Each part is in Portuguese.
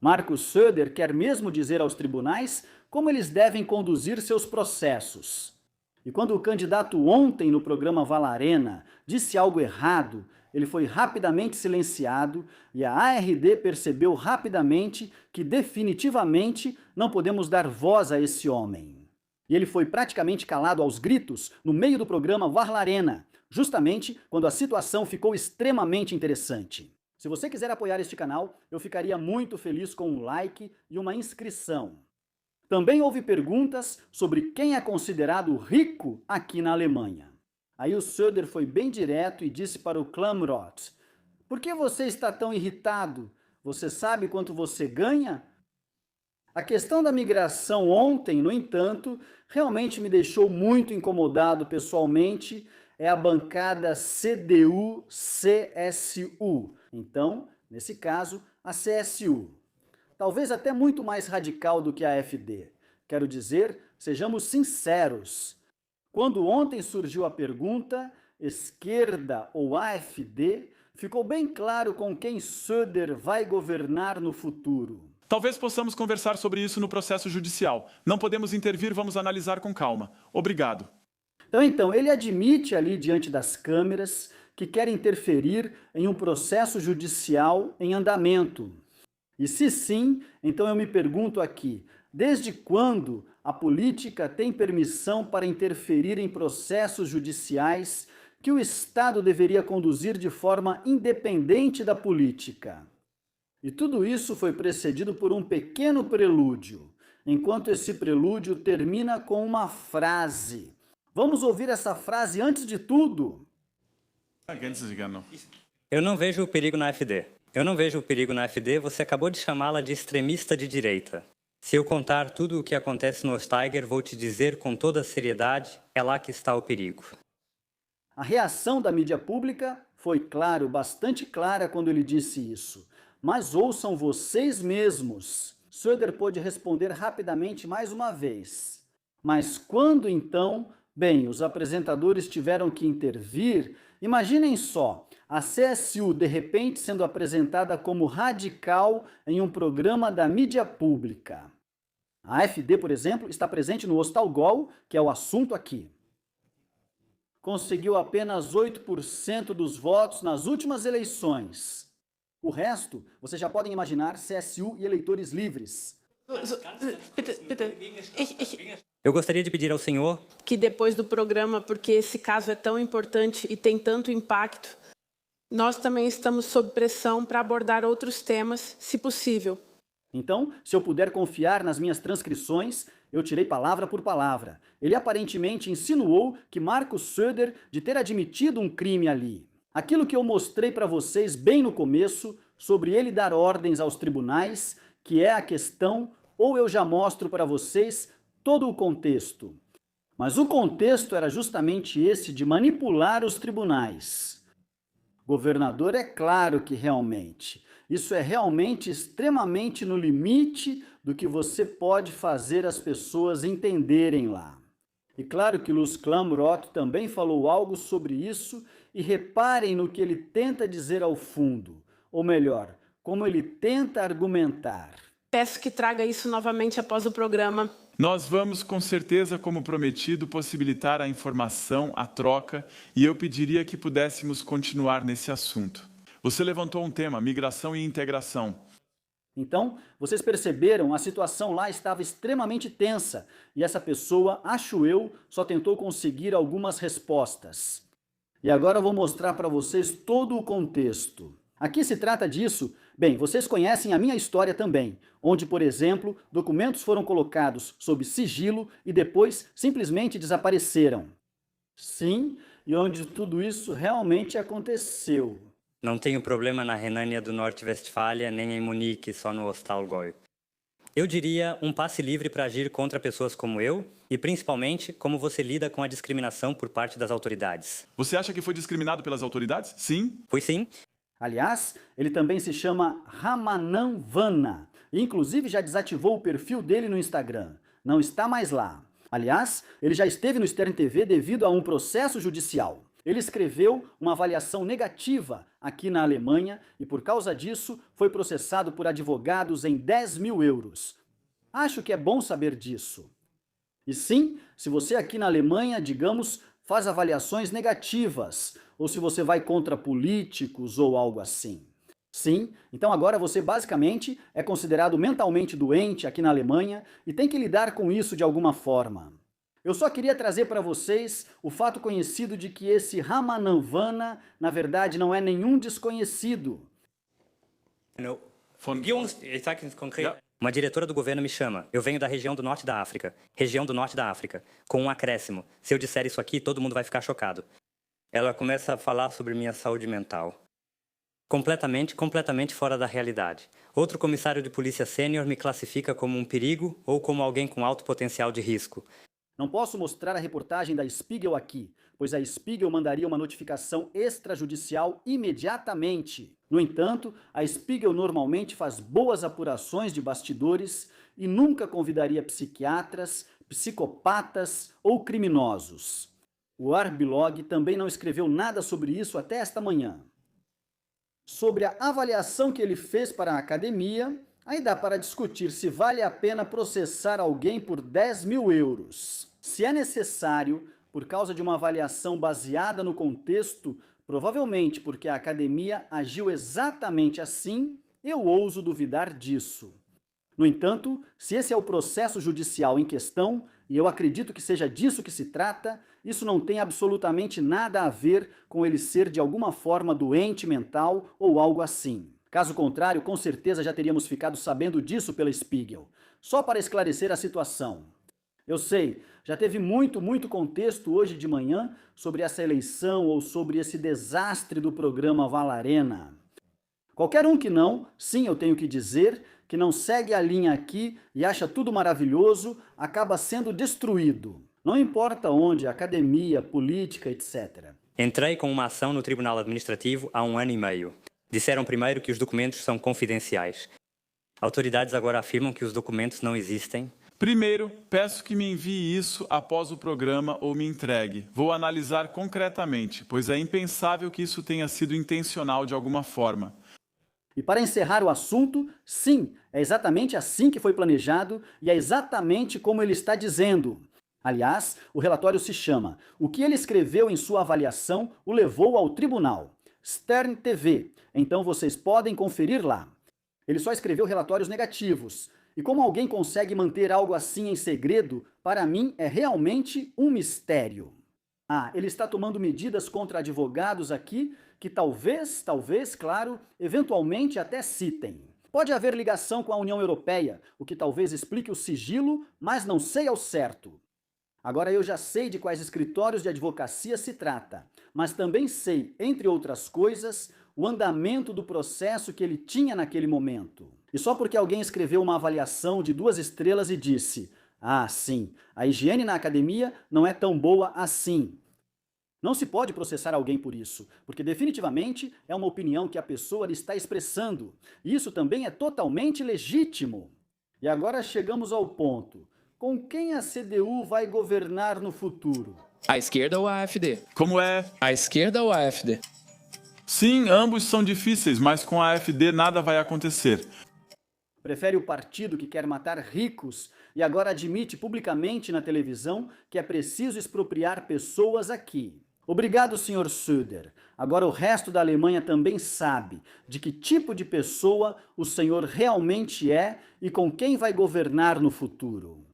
Markus Söder quer mesmo dizer aos tribunais como eles devem conduzir seus processos. E quando o candidato ontem no programa Valarena disse algo errado, ele foi rapidamente silenciado e a ARD percebeu rapidamente que definitivamente não podemos dar voz a esse homem. E ele foi praticamente calado aos gritos no meio do programa Valarena, justamente quando a situação ficou extremamente interessante. Se você quiser apoiar este canal, eu ficaria muito feliz com um like e uma inscrição. Também houve perguntas sobre quem é considerado rico aqui na Alemanha. Aí o Söder foi bem direto e disse para o Klamroth: por que você está tão irritado? Você sabe quanto você ganha? A questão da migração ontem, no entanto, realmente me deixou muito incomodado pessoalmente. É a bancada CDU-CSU. Então, nesse caso, a CSU. Talvez até muito mais radical do que a AfD. Quero dizer, sejamos sinceros. Quando ontem surgiu a pergunta, esquerda ou AfD, ficou bem claro com quem Söder vai governar no futuro. Talvez possamos conversar sobre isso no processo judicial. Não podemos intervir, vamos analisar com calma. Obrigado. Então, ele admite ali diante das câmeras que quer interferir em um processo judicial em andamento. E se sim, então eu me pergunto aqui, desde quando a política tem permissão para interferir em processos judiciais que o Estado deveria conduzir de forma independente da política? E tudo isso foi precedido por um pequeno prelúdio, enquanto esse prelúdio termina com uma frase. Vamos ouvir essa frase antes de tudo? Eu não vejo o perigo na AfD. Eu não vejo o perigo na AfD, você acabou de chamá-la de extremista de direita. Se eu contar tudo o que acontece no Steiger, vou te dizer com toda a seriedade, é lá que está o perigo. A reação da mídia pública foi, claro, bastante clara quando ele disse isso. Mas ouçam vocês mesmos. Söder pôde responder rapidamente mais uma vez. Mas quando então, bem, os apresentadores tiveram que intervir, imaginem só, a CSU de repente sendo apresentada como radical em um programa da mídia pública. A AfD, por exemplo, está presente no Ostalgol, que é o assunto aqui. Conseguiu apenas 8% dos votos nas últimas eleições. O resto, vocês já podem imaginar CSU e eleitores livres. Eu gostaria de pedir ao senhor que depois do programa, porque esse caso é tão importante e tem tanto impacto, nós também estamos sob pressão para abordar outros temas, se possível. Então, se eu puder confiar nas minhas transcrições, eu tirei palavra por palavra. Ele aparentemente insinuou que Markus Söder de ter admitido um crime ali. Aquilo que eu mostrei para vocês bem no começo, sobre ele dar ordens aos tribunais, que é a questão, ou eu já mostro para vocês todo o contexto. Mas o contexto era justamente esse de manipular os tribunais. Governador, é claro que realmente. Isso é realmente extremamente no limite do que você pode fazer as pessoas entenderem lá. E claro que Luz Klamroth também falou algo sobre isso, e reparem no que ele tenta dizer ao fundo, ou melhor, como ele tenta argumentar. Peço que traga isso novamente após o programa. Nós vamos, com certeza, como prometido, possibilitar a informação, a troca, e eu pediria que pudéssemos continuar nesse assunto. Você levantou um tema, migração e integração. Então, vocês perceberam, a situação lá estava extremamente tensa, e essa pessoa, acho eu, só tentou conseguir algumas respostas. E agora eu vou mostrar para vocês todo o contexto. Aqui se trata disso, bem, vocês conhecem a minha história também, onde, por exemplo, documentos foram colocados sob sigilo e depois simplesmente desapareceram. Sim, e onde tudo isso realmente aconteceu. Não tenho problema na Renânia do Norte-Westfália, nem em Munique, só no Ostalgäu. Eu diria um passe livre para agir contra pessoas como eu e, principalmente, como você lida com a discriminação por parte das autoridades. Você acha que foi discriminado pelas autoridades? Sim? Fui sim. Aliás, ele também se chama Ramanam Vanna, e inclusive já desativou o perfil dele no Instagram. Não está mais lá. Aliás, ele já esteve no Stern TV devido a um processo judicial. Ele escreveu uma avaliação negativa aqui na Alemanha e, por causa disso, foi processado por advogados em 10.000 euros. Acho que é bom saber disso. E sim, se você aqui na Alemanha, digamos, faz avaliações negativas, ou se você vai contra políticos ou algo assim. Sim, então agora você basicamente é considerado mentalmente doente aqui na Alemanha e tem que lidar com isso de alguma forma. Eu só queria trazer para vocês o fato conhecido de que esse Ramanavana, na verdade, não é nenhum desconhecido. Uma diretora do governo me chama. Eu venho da região do norte da África. Região do norte da África. Com um acréscimo. Se eu disser isso aqui, todo mundo vai ficar chocado. Ela começa a falar sobre minha saúde mental. Completamente fora da realidade. Outro comissário de polícia sênior me classifica como um perigo ou como alguém com alto potencial de risco. Não posso mostrar a reportagem da Spiegel aqui, pois a Spiegel mandaria uma notificação extrajudicial imediatamente. No entanto, a Spiegel normalmente faz boas apurações de bastidores e nunca convidaria psiquiatras, psicopatas ou criminosos. O Arbilog também não escreveu nada sobre isso até esta manhã. Sobre a avaliação que ele fez para a academia, aí dá para discutir se vale a pena processar alguém por 10.000 euros. Se é necessário, por causa de uma avaliação baseada no contexto, provavelmente porque a academia agiu exatamente assim, eu ouso duvidar disso. No entanto, se esse é o processo judicial em questão, e eu acredito que seja disso que se trata, isso não tem absolutamente nada a ver com ele ser de alguma forma doente mental ou algo assim. Caso contrário, com certeza já teríamos ficado sabendo disso pela Spiegel. Só para esclarecer a situação. Eu sei, já teve muito contexto hoje de manhã sobre essa eleição ou sobre esse desastre do programa Valarena. Qualquer um que não, sim, eu tenho que dizer, que não segue a linha aqui e acha tudo maravilhoso, acaba sendo destruído. Não importa onde, academia, política, etc. Entrei com uma ação no Tribunal Administrativo há 1 ano e meio. Disseram primeiro que os documentos são confidenciais. Autoridades agora afirmam que os documentos não existem. Primeiro, peço que me envie isso após o programa ou me entregue. Vou analisar concretamente, pois é impensável que isso tenha sido intencional de alguma forma. E para encerrar o assunto, sim, é exatamente assim que foi planejado e é exatamente como ele está dizendo. Aliás, o relatório se chama "O que ele escreveu em sua avaliação o levou ao tribunal". Stern TV, então vocês podem conferir lá. Ele só escreveu relatórios negativos. E como alguém consegue manter algo assim em segredo, para mim é realmente um mistério. Ah, ele está tomando medidas contra advogados aqui que talvez, claro, eventualmente até citem. Pode haver ligação com a União Europeia, o que talvez explique o sigilo, mas não sei ao certo. Agora eu já sei de quais escritórios de advocacia se trata, mas também sei, entre outras coisas, o andamento do processo que ele tinha naquele momento. E só porque alguém escreveu uma avaliação de 2 estrelas e disse: "Ah, sim, a higiene na academia não é tão boa assim". Não se pode processar alguém por isso, porque definitivamente é uma opinião que a pessoa está expressando. E isso também é totalmente legítimo. E agora chegamos ao ponto. Com quem a CDU vai governar no futuro? A esquerda ou a AfD? Como é? A esquerda ou a AfD? Sim, ambos são difíceis, mas com a AfD nada vai acontecer. Prefere o partido que quer matar ricos e agora admite publicamente na televisão que é preciso expropriar pessoas aqui. Obrigado, Sr. Söder. Agora o resto da Alemanha também sabe de que tipo de pessoa o senhor realmente é e com quem vai governar no futuro.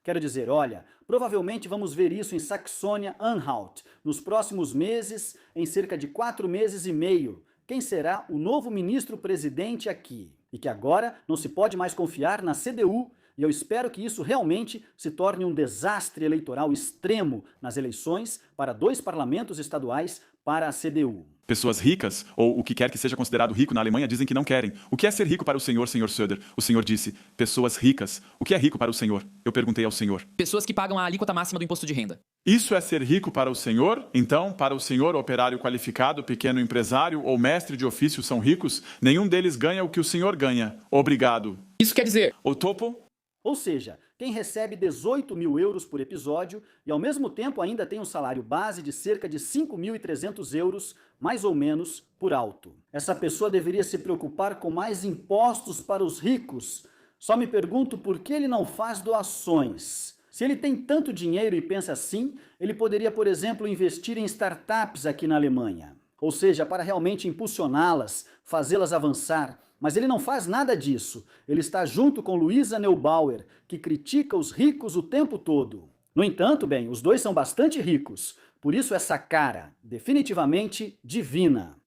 Quero dizer, olha, provavelmente vamos ver isso em Saxônia-Anhalt nos próximos meses, em cerca de 4 meses e meio. Quem será o novo ministro-presidente aqui? E que agora não se pode mais confiar na CDU, e eu espero que isso realmente se torne um desastre eleitoral extremo nas eleições para 2 parlamentos estaduais para a CDU. Pessoas ricas, ou o que quer que seja considerado rico na Alemanha, dizem que não querem. O que é ser rico para o senhor, Sr. Söder? O senhor disse, pessoas ricas. O que é rico para o senhor? Eu perguntei ao senhor. Pessoas que pagam a alíquota máxima do imposto de renda. Isso é ser rico para o senhor? Então, para o senhor, operário qualificado, pequeno empresário ou mestre de ofício são ricos? Nenhum deles ganha o que o senhor ganha. Obrigado. Isso quer dizer... O topo? Ou seja, quem recebe 18 mil euros por episódio e ao mesmo tempo ainda tem um salário base de cerca de 5.300 euros, mais ou menos, por alto. Essa pessoa deveria se preocupar com mais impostos para os ricos. Só me pergunto por que ele não faz doações. Se ele tem tanto dinheiro e pensa assim, ele poderia, por exemplo, investir em startups aqui na Alemanha. Ou seja, para realmente impulsioná-las, fazê-las avançar. Mas ele não faz nada disso. Ele está junto com Luisa Neubauer, que critica os ricos o tempo todo. No entanto, bem, os dois são bastante ricos. Por isso essa cara, definitivamente divina.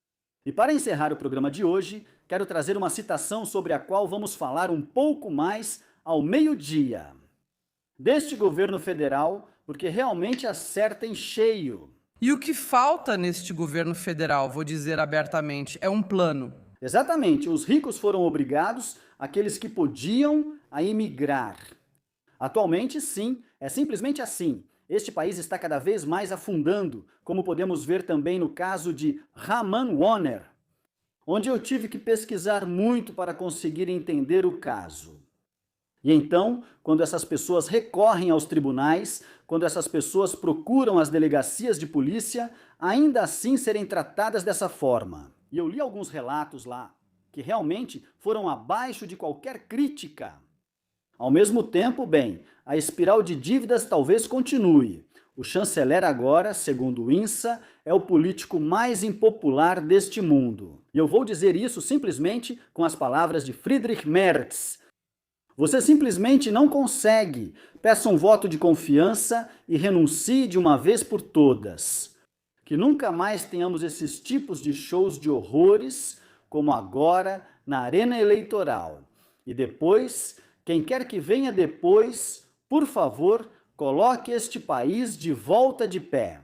E para encerrar o programa de hoje, quero trazer uma citação sobre a qual vamos falar um pouco mais ao meio-dia. Deste governo federal, porque realmente acerta em cheio. E o que falta neste governo federal, vou dizer abertamente, é um plano. Exatamente, os ricos foram obrigados, aqueles que podiam, a emigrar. Atualmente, sim, é simplesmente assim. Este país está cada vez mais afundando, como podemos ver também no caso de Rahman Warner, onde eu tive que pesquisar muito para conseguir entender o caso. E então, quando essas pessoas recorrem aos tribunais, quando essas pessoas procuram as delegacias de polícia, ainda assim serem tratadas dessa forma. E eu li alguns relatos lá, que realmente foram abaixo de qualquer crítica. Ao mesmo tempo, bem, a espiral de dívidas talvez continue. O chanceler agora, segundo o INSA, é o político mais impopular deste mundo. E eu vou dizer isso simplesmente com as palavras de Friedrich Merz. Você simplesmente não consegue. Peça um voto de confiança e renuncie de uma vez por todas. Que nunca mais tenhamos esses tipos de shows de horrores, como agora na arena eleitoral. E depois, quem quer que venha depois, por favor, coloque este país de volta de pé.